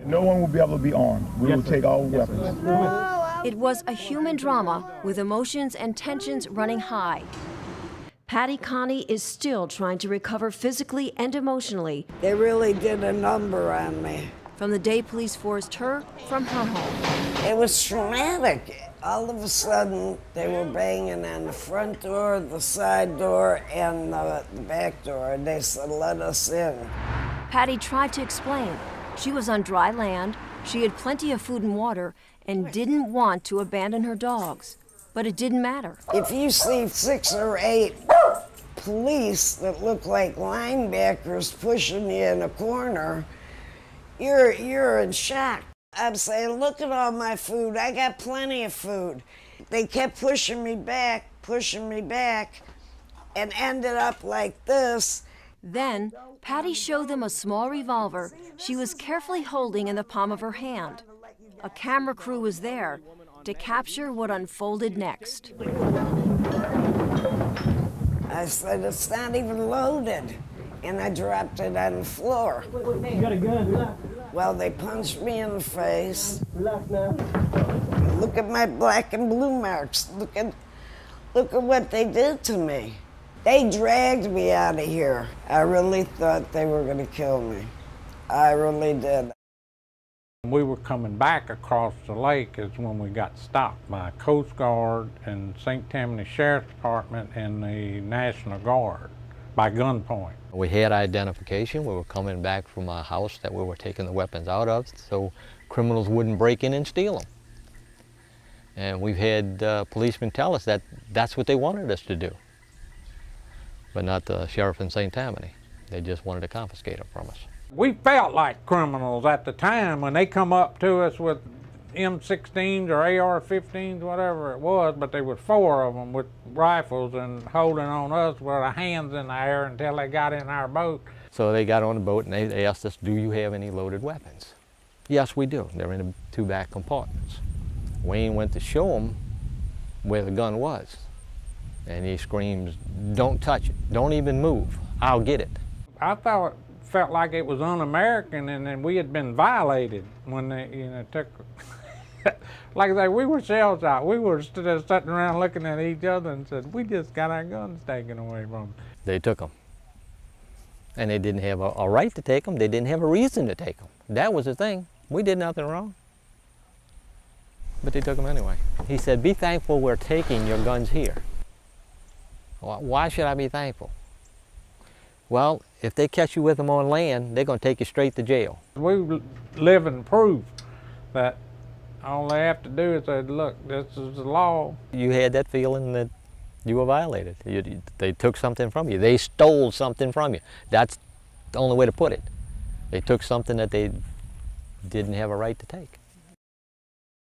No one will be able to be armed. We will take all weapons. It was a human drama with emotions and tensions running high. Patty Connie is still trying to recover physically and emotionally. They really did a number on me. From the day police forced her from her home. It was traumatic. All of a sudden, they were banging on the front door, the side door, and the back door. They said, "Let us in." Patty tried to explain. She was on dry land, she had plenty of food and water, and didn't want to abandon her dogs. But it didn't matter. If you see 6 or 8 police that look like linebackers pushing you in a corner, you're in shock. I'm saying, look at all my food. I got plenty of food. They kept pushing me back, and ended up like this. Then, Patty showed them a small revolver she was carefully holding in the palm of her hand. A camera crew was there to capture what unfolded next. I said, "It's not even loaded." And I dropped it on the floor. You got a gun? Well, they punched me in the face. Look at my black and blue marks. Look at what they did to me. They dragged me out of here. I really thought they were going to kill me. I really did. We were coming back across the lake is when we got stopped by Coast Guard and St. Tammany Sheriff's Department and the National Guard by gunpoint. We had identification. We were coming back from a house that we were taking the weapons out of so criminals wouldn't break in and steal them. And we've had policemen tell us that that's what they wanted us to do, but not the sheriff in St. Tammany. They just wanted to confiscate them from us. We felt like criminals at the time when they come up to us with M16s or AR-15s, whatever it was, but there were 4 of them with rifles and holding on us with our hands in the air until they got in our boat. So they got on the boat and they asked us, "Do you have any loaded weapons?" Yes, we do. They're in the 2 back compartments. Wayne went to show them where the gun was, and he screams, "Don't touch it. Don't even move. I'll get it." I felt like it was un-American and then we had been violated when they took. Like I say, we were shells out. We were just sitting around looking at each other and said, "We just got our guns taken away from us." They took them. And they didn't have a right to take them. They didn't have a reason to take them. That was the thing. We did nothing wrong. But they took them anyway. He said, "Be thankful we're taking your guns here." Why should I be thankful? Well, if they catch you with them on land, they're going to take you straight to jail. We live in proof that all they have to do is say, "Look, this is the law." You had that feeling that you were violated. They took something from you. They stole something from you. That's the only way to put it. They took something that they didn't have a right to take.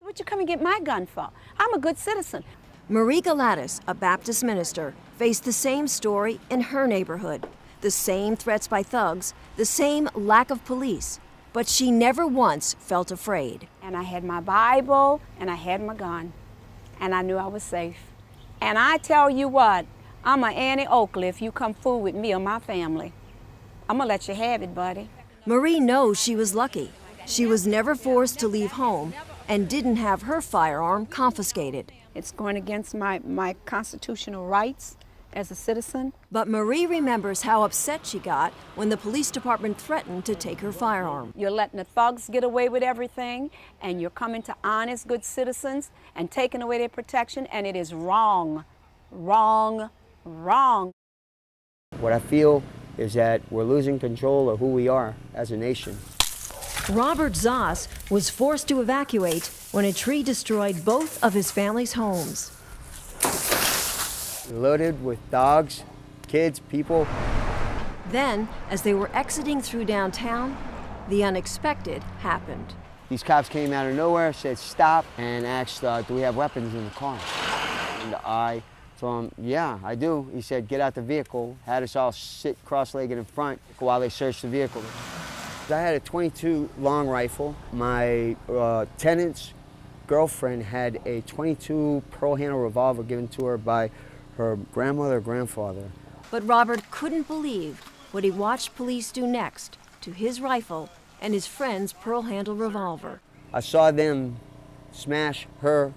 What'd you come and get my gun for? I'm a good citizen. Marie Galatis, a Baptist minister, faced the same story in her neighborhood. The same threats by thugs, the same lack of police, but she never once felt afraid. And I had my Bible, and I had my gun, and I knew I was safe. And I tell you what, I'm a Annie Oakley if you come fool with me or my family. I'm gonna let you have it, buddy. Marie knows she was lucky. She was never forced to leave home and didn't have her firearm confiscated. It's going against my constitutional rights as a citizen. But Marie remembers how upset she got when the police department threatened to take her firearm. You're letting the thugs get away with everything, and you're coming to honest, good citizens and taking away their protection, and it is wrong, wrong, wrong. What I feel is that we're losing control of who we are as a nation. Robert Zoss was forced to evacuate when a tree destroyed both of his family's homes. Loaded with dogs, kids, people. Then, as they were exiting through downtown, the unexpected happened. These cops came out of nowhere, said stop, and asked, do we have weapons in the car? And I told him, yeah, I do. He said, get out the vehicle, had us all sit cross-legged in front while they searched the vehicle. I had a .22 long rifle. My tenant's girlfriend had a .22 pearl handle revolver given to her by her grandmother or grandfather. But Robert couldn't believe what he watched police do next to his rifle and his friend's pearl-handle revolver. I saw them smash her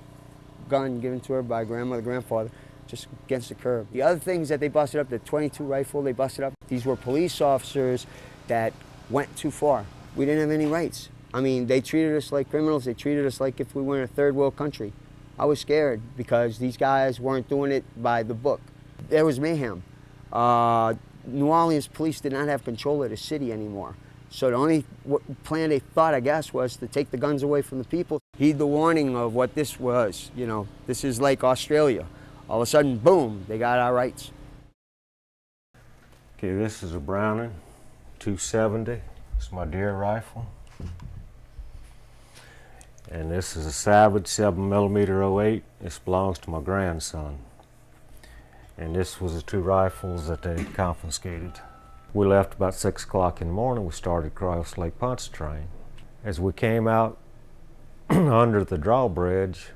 gun given to her by grandmother, grandfather, just against the curb. The other things that they busted up, the .22 rifle they busted up, these were police officers that went too far. We didn't have any rights. I mean, they treated us like criminals. They treated us like if we were in a third world country. I was scared because these guys weren't doing it by the book. There was mayhem. New Orleans police did not have control of the city anymore. So the only plan they thought, I guess, was to take the guns away from the people. Heed the warning of what this was. You know, this is like Australia. All of a sudden, boom, they got our rights. Okay, this is a Browning 270. It's my deer rifle. And this is a Savage 7mm 08. This belongs to my grandson. And this was the two rifles that they confiscated. We left about 6 o'clock in the morning. We started across Lake Pontchartrain. As we came out under the drawbridge,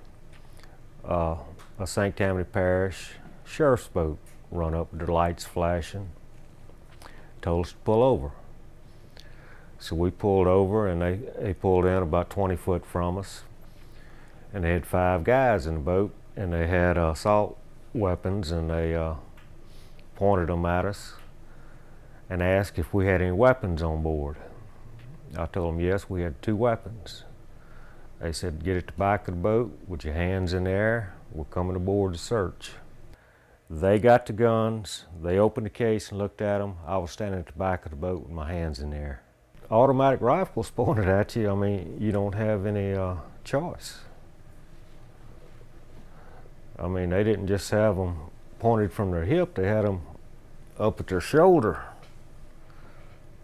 a St. Tammany Parish sheriff's boat run up with their lights flashing, told us to pull over. So we pulled over, and they pulled in about 20 foot from us. And they had 5 guys in the boat, and they had assault weapons, and they pointed them at us and asked if we had any weapons on board. I told them yes, we had 2 weapons. They said, get at the back of the boat with your hands in the air. We're coming aboard to search. They got the guns. They opened the case and looked at them. I was standing at the back of the boat with my hands in the air. Automatic rifles pointed at you. I mean, you don't have any choice. I mean, they didn't just have them pointed from their hip. They had them up at their shoulder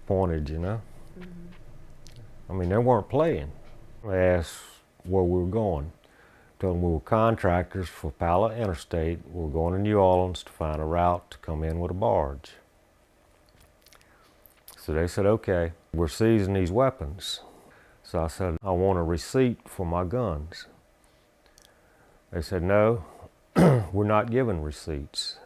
pointed, you know. I mean, they weren't playing. They asked where we were going. Told them we were contractors for Pala Interstate. We were going to New Orleans to find a route to come in with a barge. So they said, okay, we're seizing these weapons. So I said, I want a receipt for my guns. They said, no, we're not giving receipts.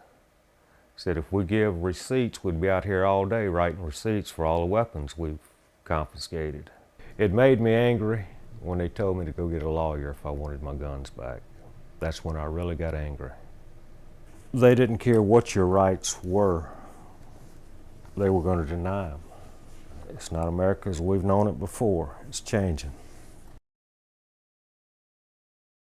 Said if we give receipts, we'd be out here all day writing receipts for all the weapons we've confiscated. It made me angry when they told me to go get a lawyer if I wanted my guns back. That's when I really got angry. They didn't care what your rights were. They were going to deny them. It's not America as we've known it before. It's changing.